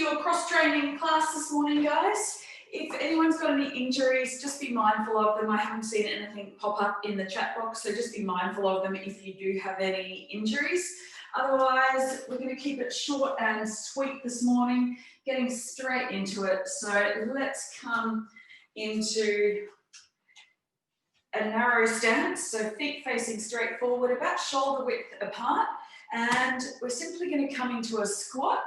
your cross-training class this morning, guys. If anyone's got any injuries, just be mindful of them. I haven't seen anything pop up in the chat box, so just be mindful of them if you do have any injuries. Otherwise, we're going to keep it short and sweet this morning, getting straight into it. So let's come into a narrow stance, so feet facing straight forward, about shoulder width apart. And we're simply going to come into a squat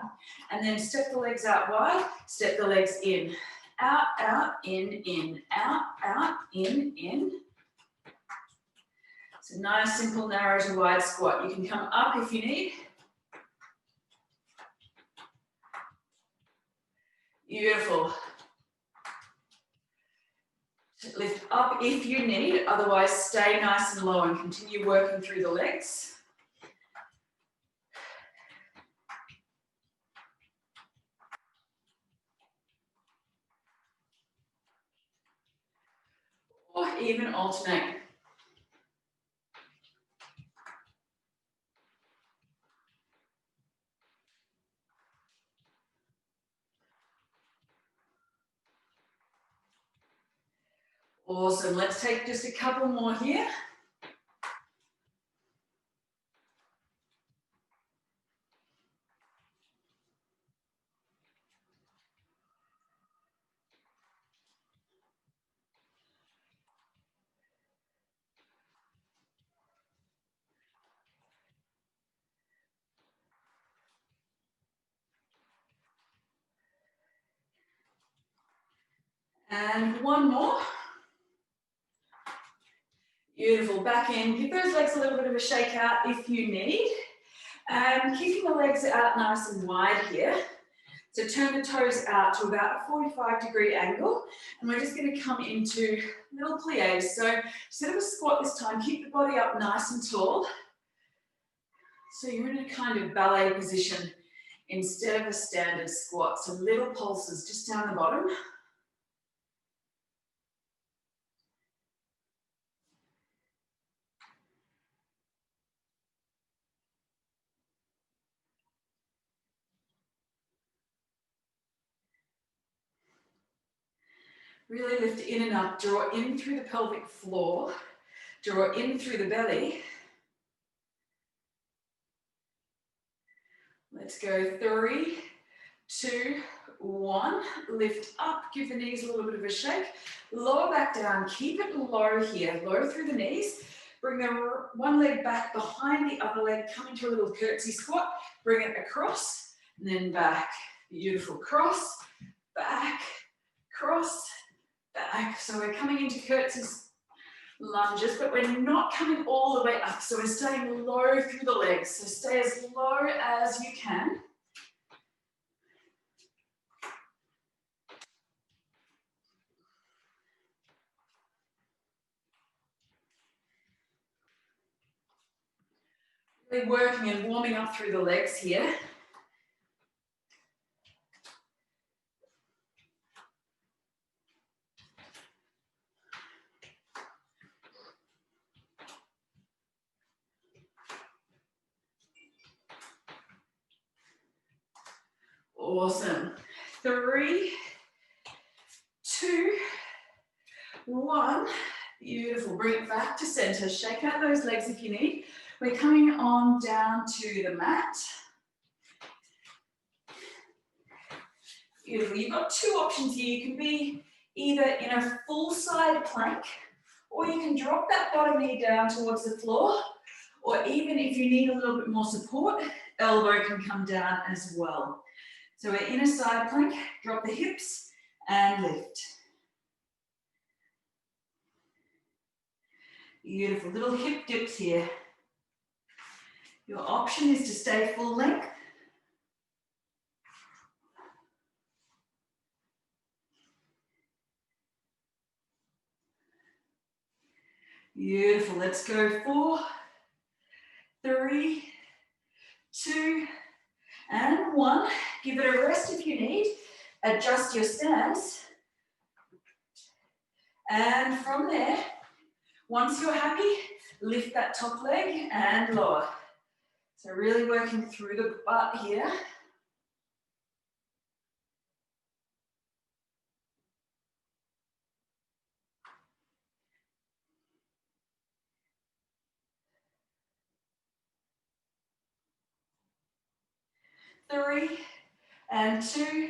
and then step the legs out wide, step the legs in. Out, out, in, out, in. It's a nice, simple, narrow to wide squat. You can come up if you need. Beautiful. Lift up if you need, otherwise stay nice and low and continue working through the legs. Or even alternate. Awesome, let's take just a couple more here. And one more. Beautiful, back in. Give those legs a little bit of a shake out if you need. And keeping the legs out nice and wide here. So turn the toes out to about a 45-degree angle. And we're just going to come into little pliés. So instead of a squat this time, keep the body up nice and tall. So you're in a kind of ballet position instead of a standard squat. So little pulses just down the bottom. Really lift in and up, draw in through the pelvic floor, draw in through the belly. Let's go 3, 2, 1. Lift up, give the knees a little bit of a shake. Lower back down, keep it low here, low through the knees. Bring the one leg back behind the other leg, come into a little curtsy squat. Bring it across and then back. Beautiful, cross, back, cross, back. So we're coming into curtsy lunges, but we're not coming all the way up. So we're staying low through the legs. So stay as low as you can. Really working and warming up through the legs here. Awesome. 3, 2, 1. Beautiful. Bring it back to center. Shake out those legs if you need. We're coming on down to the mat. Beautiful. You've got two options here. You can be either in a full side plank, or you can drop that bottom knee down towards the floor, or even if you need a little bit more support, elbow can come down as well. So we're in a side plank, drop the hips and lift. Beautiful, little hip dips here. Your option is to stay full length. Beautiful, let's go 4, 3, 2, and 1. Give it a rest if you need. Adjust your stance. And from there, once you're happy, lift that top leg and lower. So really working through the butt here. 3, and 2.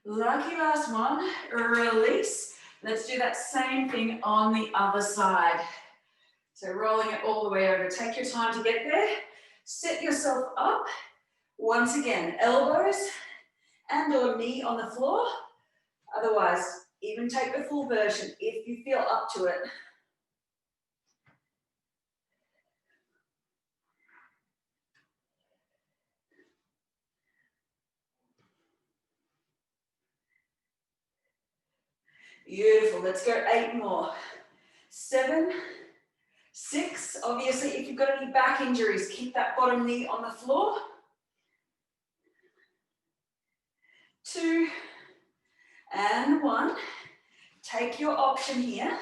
Lucky last one, release. Let's do that same thing on the other side. So rolling it all the way over. Take your time to get there. Set yourself up. Once again, elbows and or knee on the floor. Otherwise, even take the full version if you feel up to it. Beautiful. Let's go 8 more. 7, 6. Obviously, if you've got any back injuries, keep that bottom knee on the floor. 2, and 1. Take your option here.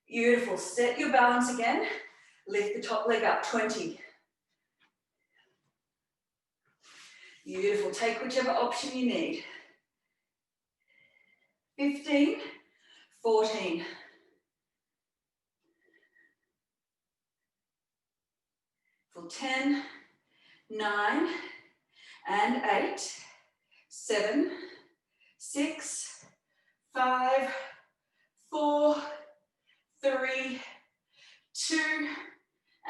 Beautiful. Set your balance again. Lift the top leg up. 20. Beautiful. Take whichever option you need. 15, 14. 10, 9, and 8, 7, 6, 5, 4, 3, 2,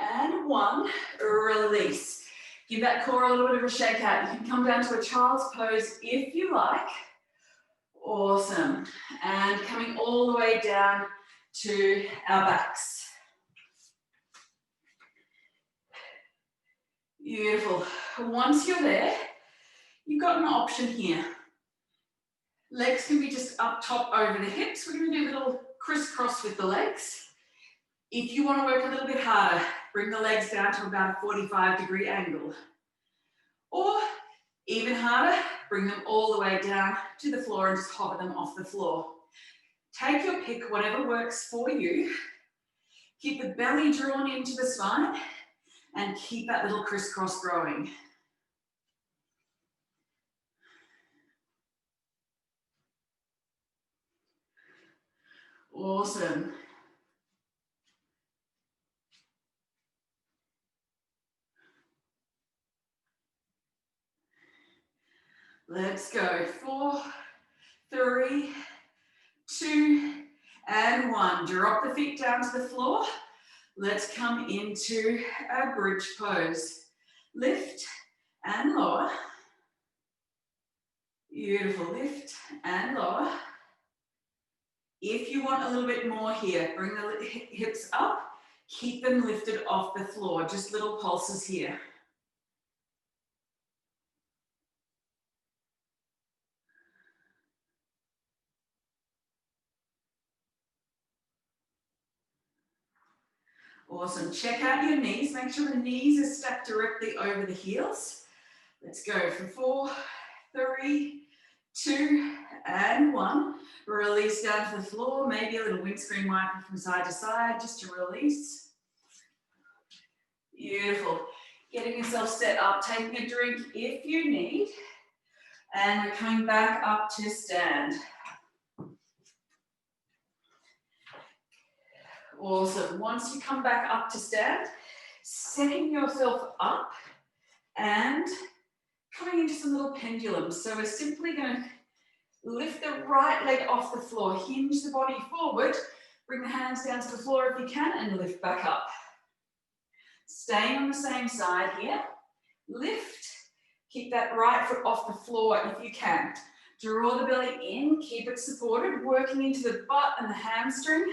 and 1. Release. Give that core a little bit of a shake out. You can come down to a child's pose if you like. Awesome. And coming all the way down to our backs. Beautiful. Once you're there, you've got an option here. Legs can be just up top over the hips. We're going to do a little crisscross with the legs. If you want to work a little bit harder, bring the legs down to about a 45-degree angle. Or even harder, bring them all the way down to the floor and just hover them off the floor. Take your pick, whatever works for you. Keep the belly drawn into the spine and keep that little crisscross growing. Awesome. Let's go. 4, 3, 2, and 1. Drop the feet down to the floor. Let's come into a bridge pose. Lift and lower. Beautiful. Lift and lower. If you want a little bit more here, bring the hips up. Keep them lifted off the floor. Just little pulses here. Awesome. Check out your knees. Make sure the knees are stacked directly over the heels. Let's go for 4, 3, 2, and 1. Release down to the floor. Maybe a little windscreen wiper from side to side just to release. Beautiful. Getting yourself set up. Taking a drink if you need. And we're coming back up to stand. Awesome. Once you come back up to stand, setting yourself up and coming into some little pendulums. So we're simply going to lift the right leg off the floor, hinge the body forward, bring the hands down to the floor if you can, and lift back up. Staying on the same side here. Lift. Keep that right foot off the floor if you can. Draw the belly in, keep it supported, working into the butt and the hamstring.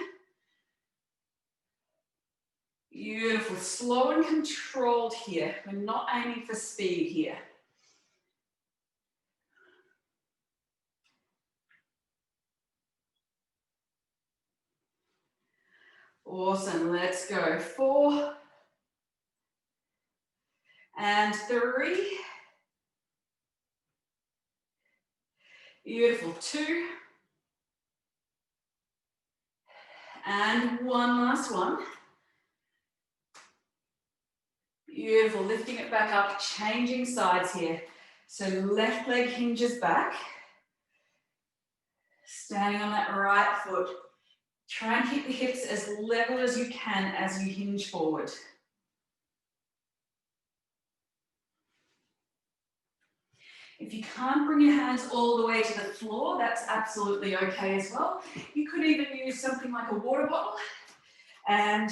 Beautiful. Slow and controlled here. We're not aiming for speed here. Awesome. Let's go. 4 and 3. Beautiful. 2 and 1. Last one. Beautiful. Lifting it back up, changing sides here. So left leg hinges back. Standing on that right foot. Try and keep the hips as level as you can as you hinge forward. If you can't bring your hands all the way to the floor, that's absolutely okay as well. You could even use something like a water bottle and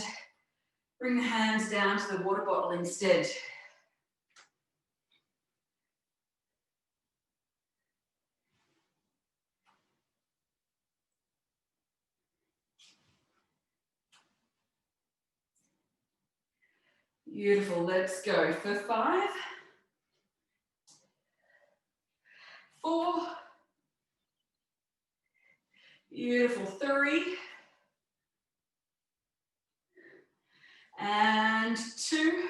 bring the hands down to the water bottle instead. Beautiful, let's go for 5, 4, beautiful, 3, and 2.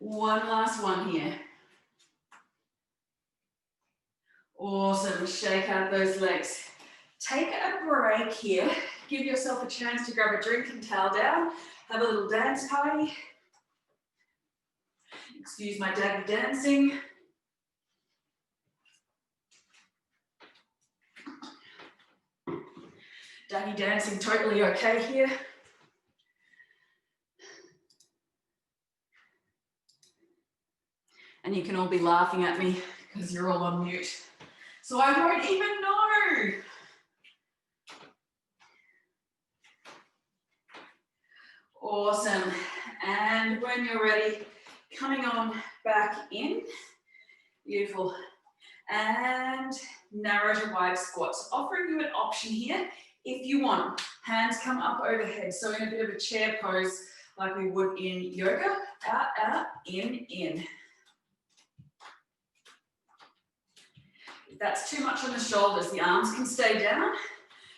One last one here. Awesome, shake out those legs. Take a break here. Give yourself a chance to grab a drink and towel down. Have a little dance party. Excuse my daggy dancing. Daggy dancing, totally okay here. And you can all be laughing at me because you're all on mute. So I won't even know. Awesome. And when you're ready, coming on back in. Beautiful. And narrow to wide squats. Offering you an option here. If you want, hands come up overhead. So in a bit of a chair pose like we would in yoga. Out, out, in. If that's too much on the shoulders, the arms can stay down.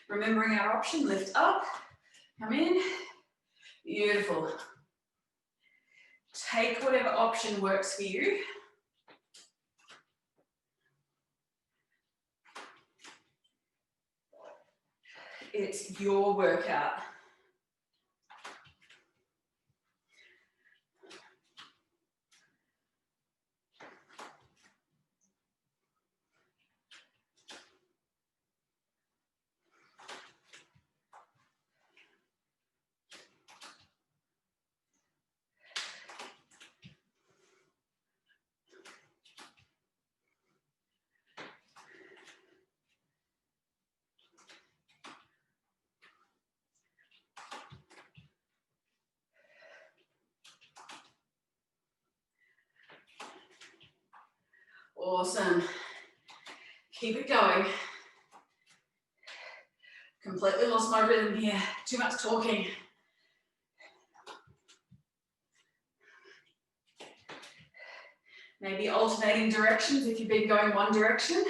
Remembering our option, lift up, come in. Beautiful. Take whatever option works for you. It's your workout. Awesome. Keep it going. Completely lost my rhythm here. Too much talking. Maybe alternating directions if you've been going one direction.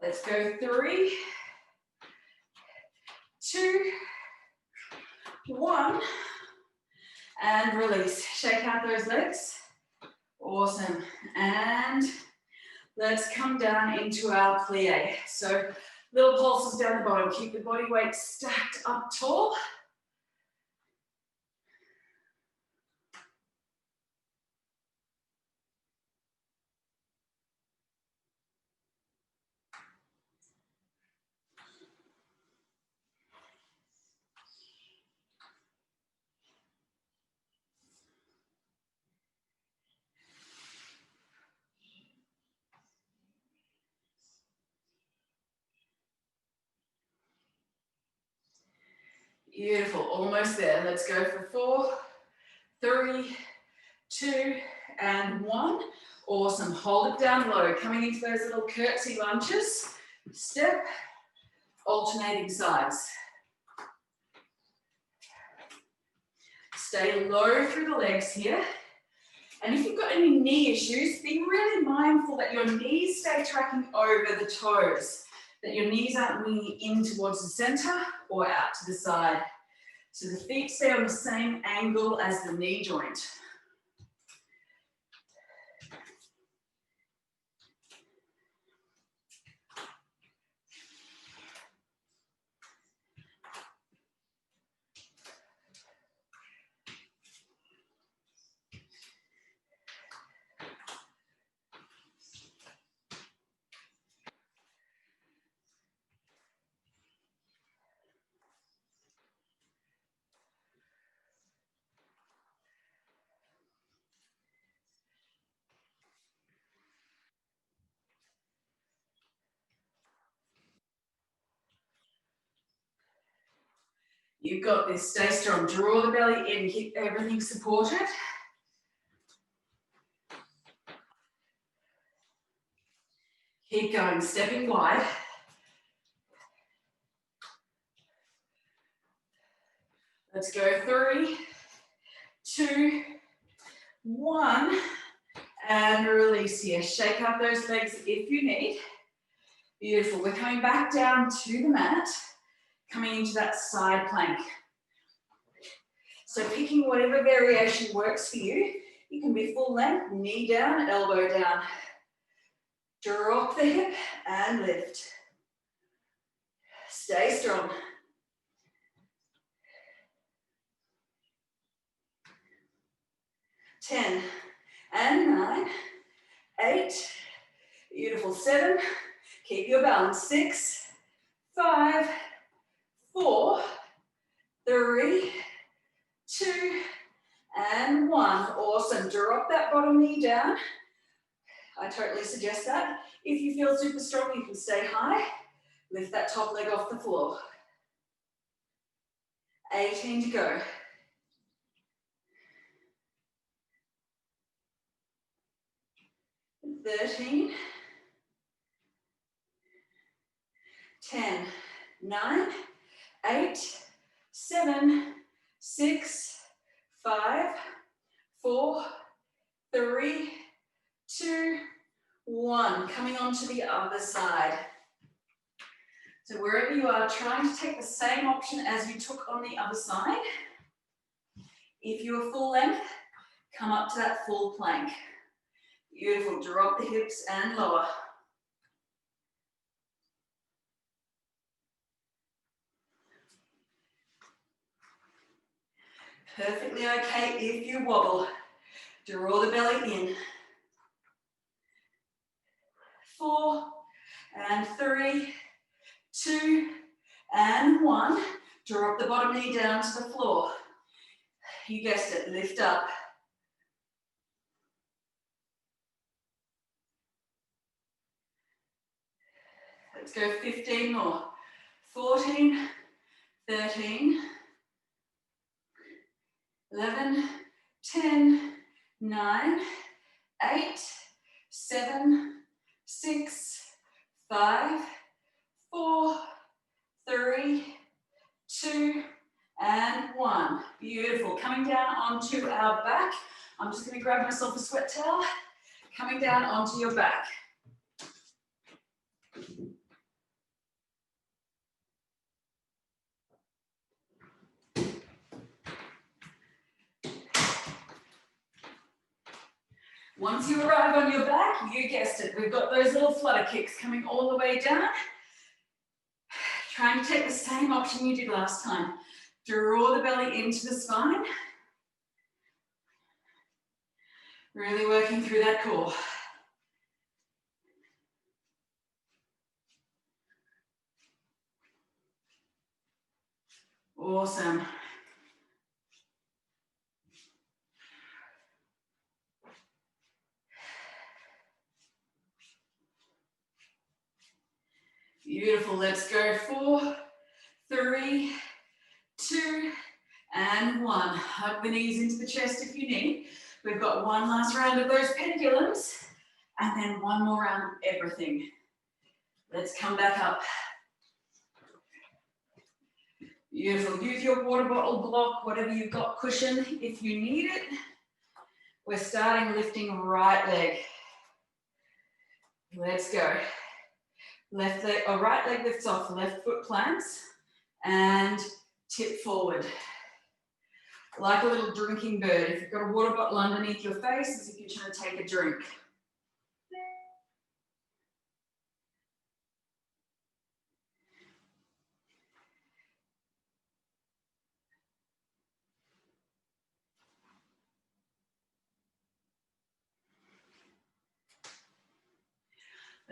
Let's go 3, 2, 1, and release. Shake out those legs. Awesome. And let's come down into our plie. So little pulses down the bottom. Keep the body weight stacked up tall. Beautiful, almost there. Let's go for 4, 3, 2, and 1. Awesome, hold it down low. Coming into those little curtsy lunges. Step, alternating sides. Stay low through the legs here. And if you've got any knee issues, be really mindful that your knees stay tracking over the toes, that your knees aren't leaning in towards the center or out to the side. So the feet stay on the same angle as the knee joint. You've got this, stay strong. Draw the belly in, keep everything supported. Keep going, stepping wide. Let's go 3, 2, 1, and release here. Shake out those legs if you need. Beautiful. We're coming back down to the mat, coming into that side plank. So picking whatever variation works for you. You can be full length, knee down, elbow down. Drop the hip and lift. Stay strong. 10 and 9, 8, beautiful, 7, keep your balance, 6, 5, 4, 3, 2, and 1. Awesome. Drop that bottom knee down. I totally suggest that. If you feel super strong, you can stay high. Lift that top leg off the floor. 18 to go. 13, 10, 9, 8, 7, 6, 5, 4, 3, 2, 1. Coming on to the other side. So wherever you are, trying to take the same option as you took on the other side. If you are full length, come up to that full plank. Beautiful. Drop the hips and lower. Perfectly okay if you wobble. Draw the belly in. 4 and 3, 2 and 1. Drop the bottom knee down to the floor. You guessed it, lift up. Let's go 15 more. 14, 13, 11, 10, 9, 8, 7, 6, 5, 4, 3, 2, and 1. Beautiful. Coming down onto our back. I'm just going to grab myself a sweat towel. Coming down onto your back. Once you arrive on your back, you guessed it, we've got those little flutter kicks coming all the way down. Trying to take the same option you did last time. Draw the belly into the spine. Really working through that core. Awesome. Beautiful. Let's go 4, 3, 2, and 1. Hug the knees into the chest if you need. We've got one last round of those pendulums, and then one more round of everything. Let's come back up. Beautiful. Use your water bottle block, whatever you've got, cushion if you need it. We're starting lifting right leg. Let's go. Left leg, or right leg lifts off, left foot plants, and tip forward. Like a little drinking bird. If you've got a water bottle underneath your face, as if you're trying to take a drink.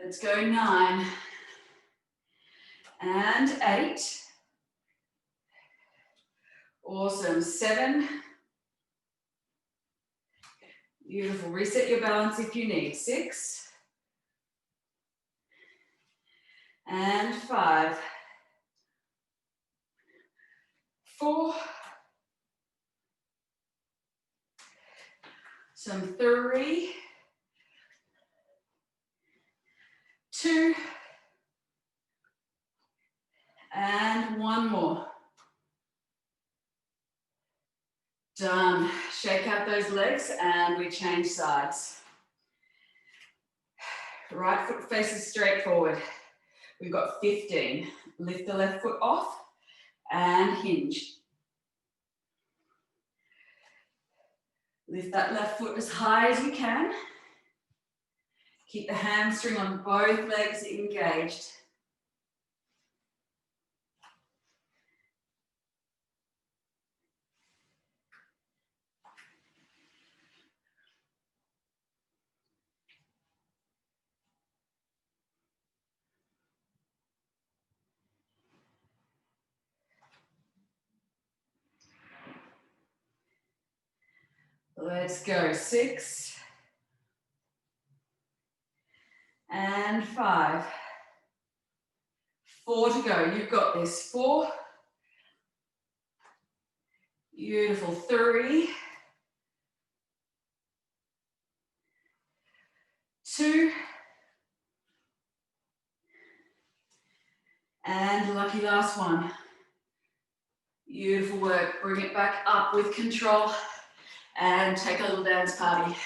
Let's go 9 and 8. Awesome. 7. Beautiful. Reset your balance if you need. 6 and 5, 4, some 3, 2, and 1 more. Done. Shake out those legs and we change sides. Right foot faces straight forward. We've got 15. Lift the left foot off and hinge. Lift that left foot as high as you can. Keep the hamstring on both legs engaged. Let's go. 6 and 5. 4 to go. You've got this. 4. Beautiful. 3. 2. And lucky last one. Beautiful work. Bring it back up with control and take a little dance party.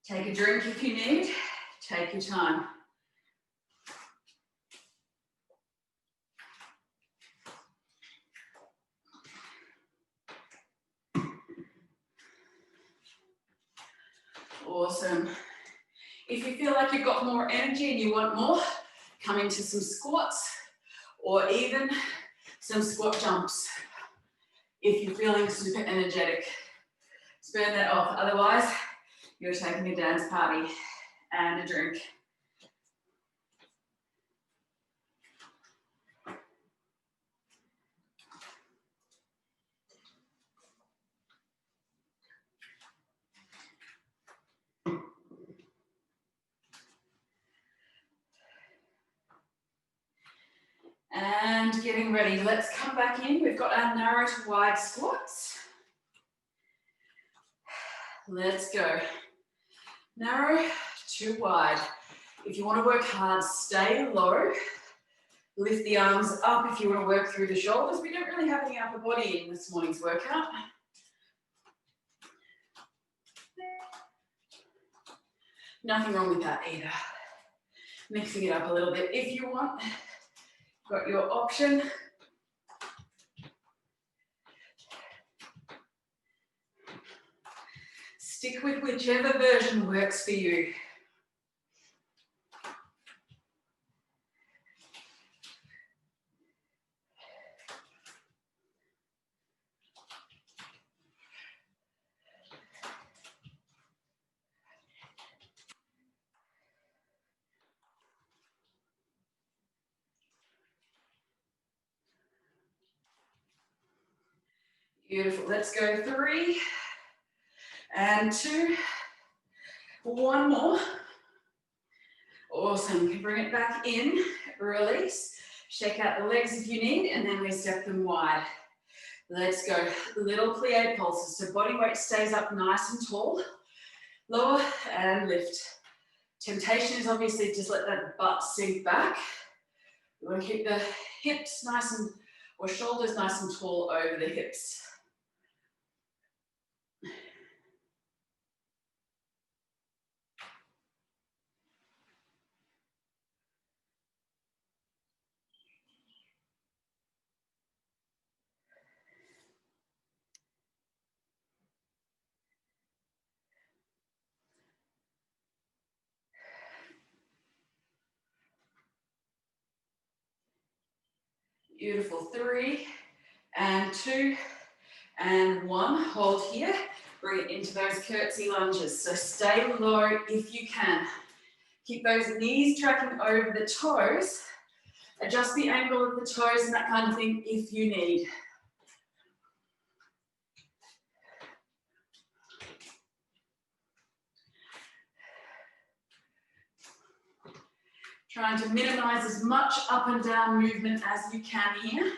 Take a drink if you need. Take your time. Awesome. If you feel like you've got more energy and you want more, come into some squats or even some squat jumps. If you're feeling super energetic, just burn that off. Otherwise, you're taking a dance party and a drink. And getting ready. Let's come back in. We've got our narrow to wide squats. Let's go. Narrow to wide. If you want to work hard, stay low. Lift the arms up if you want to work through the shoulders. We don't really have any upper body in this morning's workout. Nothing wrong with that either. Mixing it up a little bit if you want. Got your option. Stick with whichever version works for you. Beautiful. Let's go 3 and 2. 1 more. Awesome. You can bring it back in, release, shake out the legs if you need, and then we step them wide. Let's go. Little plie pulses. So body weight stays up nice and tall. Lower and lift. Temptation is obviously just let that butt sink back. We want to keep the hips nice and, or shoulders nice and tall over the hips. Beautiful. 3 and 2 and 1. Hold here. Bring it into those curtsy lunges. So stay low if you can. Keep those knees tracking over the toes. Adjust the angle of the toes and that kind of thing if you need. Trying to minimize as much up and down movement as you can here.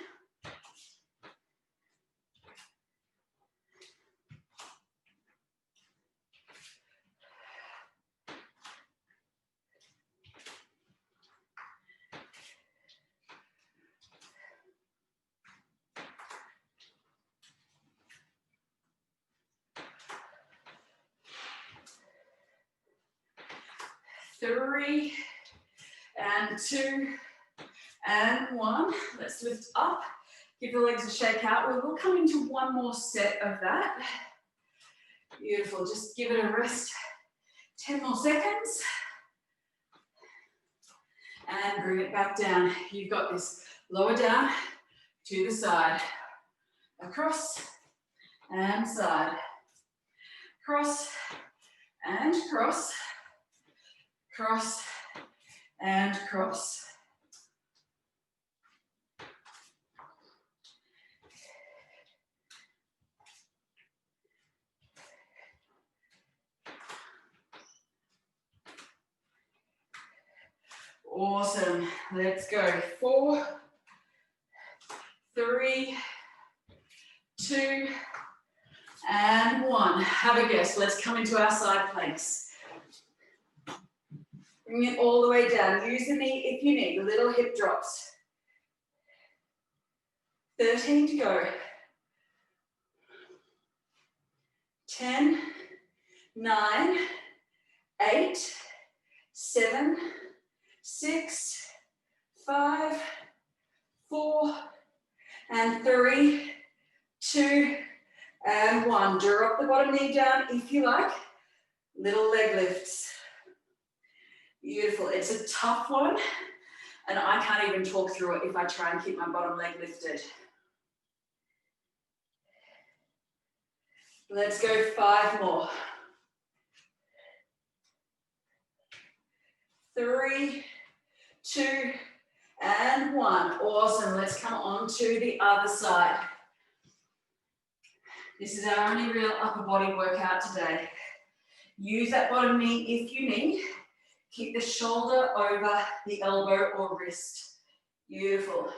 Three, and 2, and 1. Let's lift up. Give the legs a shake out. We will come into one more set of that. Beautiful. Just give it a rest. 10 more seconds. And bring it back down. You've got this. Lower down to the side. Across and side. Cross and cross. Cross and cross. Awesome. Let's go. 4, 3, 2, and 1. Have a guess. Let's come into our side planks. Bring it all the way down. Use the knee if you need. Little hip drops. 13 to go. 10, 9, 8, 7, 6, 5, 4, and 3, 2, and 1. Drop the bottom knee down if you like. Little leg lifts. Beautiful. It's a tough one, and I can't even talk through it if I try and keep my bottom leg lifted. Let's go 5 more. 3, 2, and 1. Awesome. Let's come on to the other side. This is our only real upper body workout today. Use that bottom knee if you need. Keep the shoulder over the elbow or wrist. Beautiful.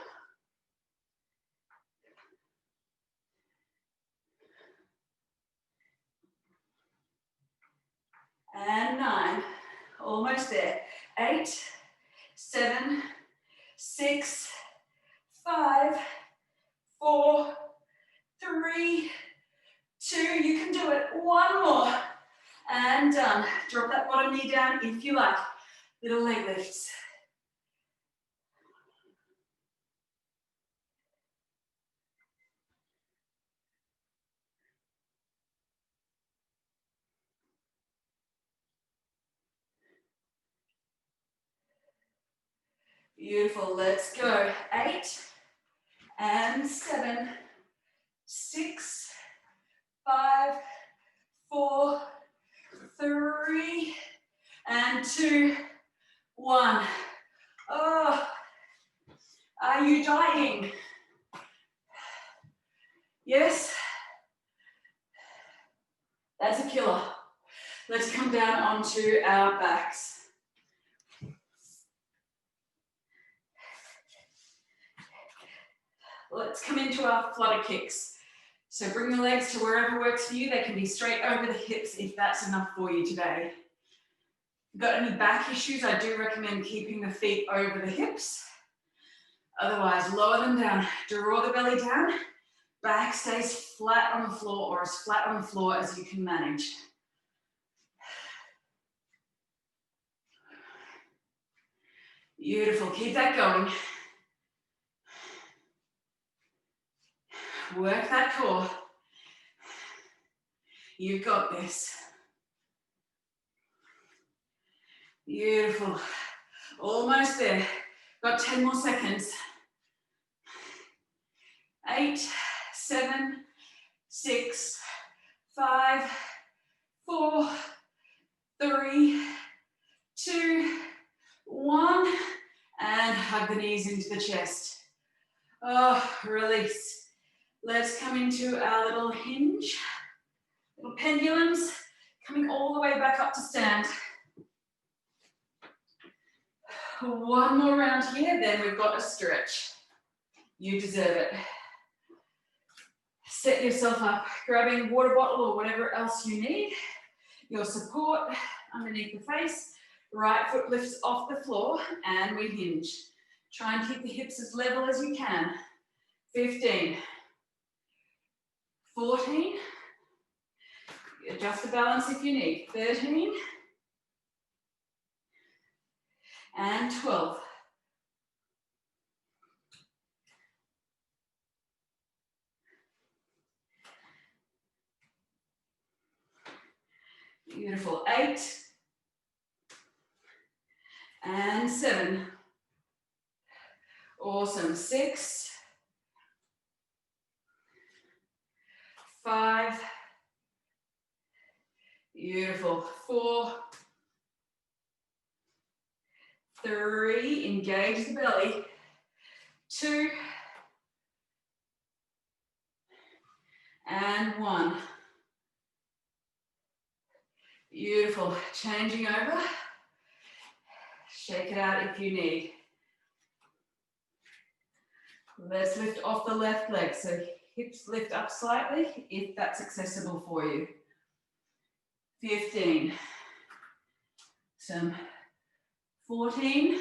And 9. Almost there. 8, 7, 6, 5, 4, 3, 2. You can do it. 1 more. And done. Drop that bottom knee down if you like. Little leg lifts. Beautiful. Let's go. 8, and 7, 6, 5, 4, 3, and 2, 1. Oh, are you dying? Yes? That's a killer. Let's come down onto our backs. Let's come into our flutter kicks. So bring the legs to wherever works for you. They can be straight over the hips if that's enough for you today. If you've got any back issues, I do recommend keeping the feet over the hips. Otherwise, lower them down. Draw the belly down. Back stays flat on the floor or as flat on the floor as you can manage. Beautiful. Keep that going. Work that core. You've got this. Beautiful. Almost there. Got 10 more seconds. 8, 7, 6, 5, 4, 3, 2, 1. And hug the knees into the chest. Oh, release. Let's come into our little hinge. Little pendulums. Coming all the way back up to stand. One more round here, then we've got a stretch. You deserve it. Set yourself up, grabbing a water bottle or whatever else you need. Your support underneath the face. Right foot lifts off the floor and we hinge. Try and keep the hips as level as you can. 15. 14. Adjust the balance if you need. 13. And 12. Beautiful. 8. And 7. Awesome. 6. 5. Beautiful. 4. 3. Engage the belly. 2. And 1. Beautiful. Changing over. Shake it out if you need. Let's lift off the left leg. So hips lift up slightly if that's accessible for you. 15. Some 14.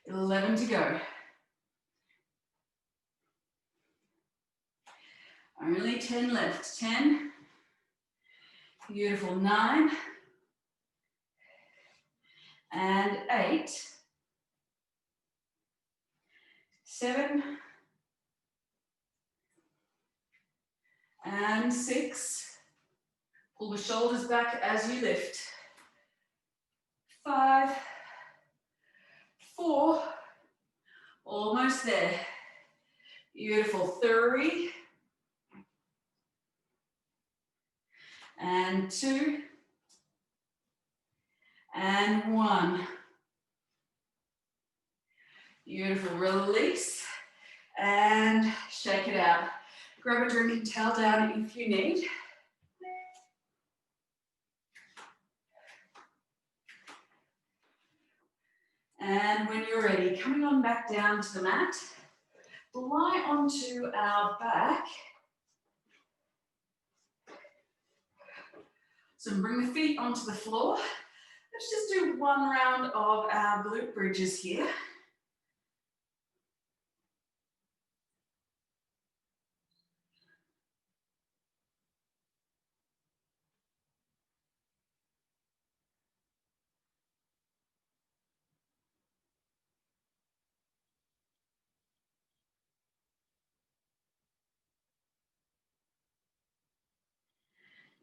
11 to go. Only 10 left. 10. Beautiful. 9. And 8. 7. And 6. Pull the shoulders back as you lift. 5. 4. Almost there. Beautiful. 3. And 2. And 1. Beautiful. Release and shake it out. Grab a drink and towel down if you need. And when you're ready, coming on back down to the mat, lie onto our back. So bring the feet onto the floor. Let's just do one round of our glute bridges here.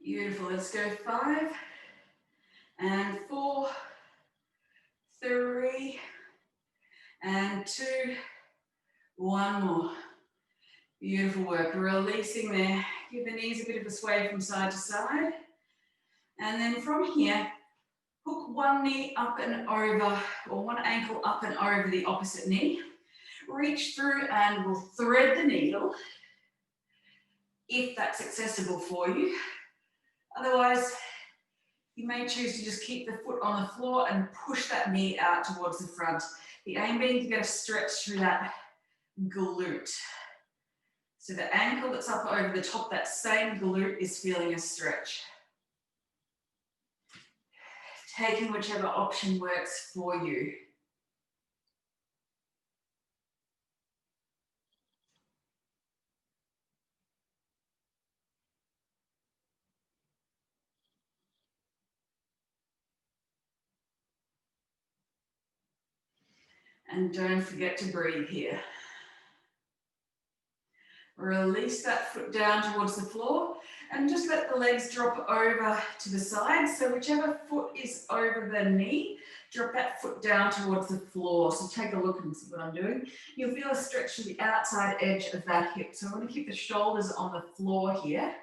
Beautiful. Let's go 5 and 4, 3 and 2. One more. Beautiful work. Releasing there. Give the knees a bit of a sway from side to side. And then from here, hook one knee up and over, or one ankle up and over the opposite knee. Reach through and we'll thread the needle, if that's accessible for you. Otherwise, you may choose to just keep the foot on the floor and push that knee out towards the front. The aim being to get a stretch through that glute. So the ankle that's up over the top, that same glute is feeling a stretch. Taking whichever option works for you. And don't forget to breathe here. Release that foot down towards the floor and just let the legs drop over to the side. So whichever foot is over the knee, drop that foot down towards the floor. So take a look and see what I'm doing. You'll feel a stretch to the outside edge of that hip. So I want to keep the shoulders on the floor here.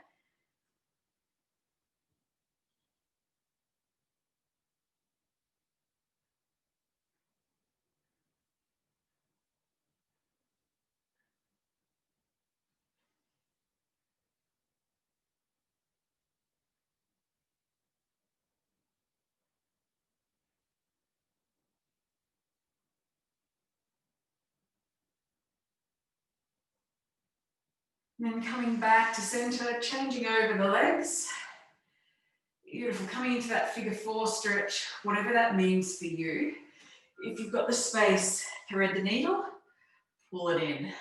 And then coming back to center, changing over the legs. Beautiful, coming into that figure 4 stretch, whatever that means for you. If you've got the space, thread the needle, pull it in.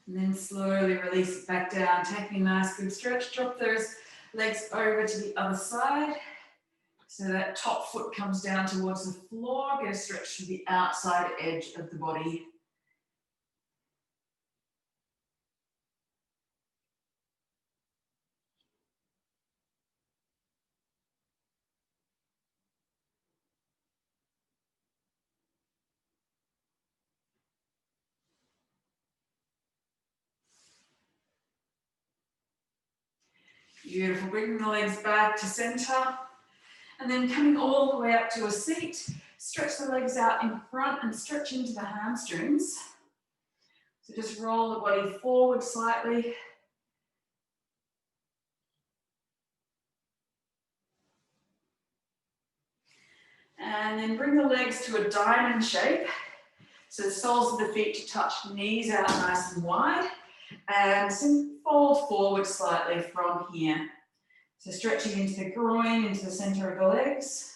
And then slowly release it back down, taking a nice good stretch. Drop those legs over to the other side. So that top foot comes down towards the floor. Get a stretch to the outside edge of the body. Beautiful, bringing the legs back to center. And then coming all the way up to a seat, stretch the legs out in front and stretch into the hamstrings. So just roll the body forward slightly. And then bring the legs to a diamond shape. So the soles of the feet to touch, knees out nice and wide. And fold forward slightly from here. So stretching into the groin, into the center of the legs.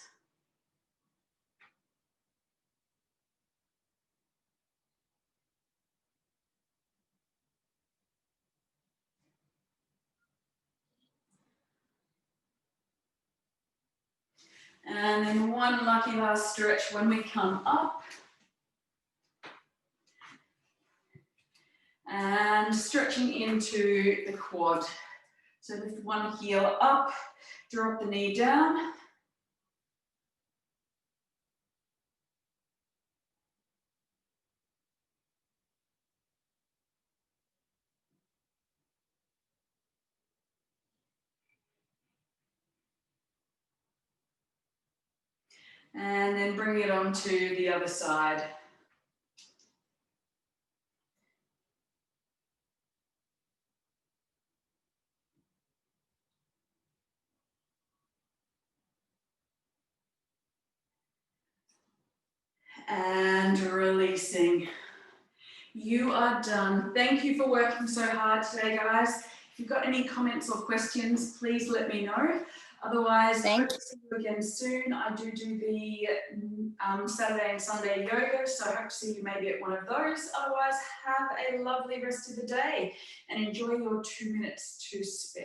And then one lucky last stretch when we come up. And stretching into the quad. So lift one heel up, drop the knee down. And then bring it onto the other side. And releasing. You are done. Thank you for working so hard today, guys. If you've got any comments or questions, please let me know. Otherwise, hope to see you again soon. I do the Saturday and Sunday yoga, so I hope to see you maybe at one of those. Otherwise, have a lovely rest of the day and enjoy your 2 minutes to spare.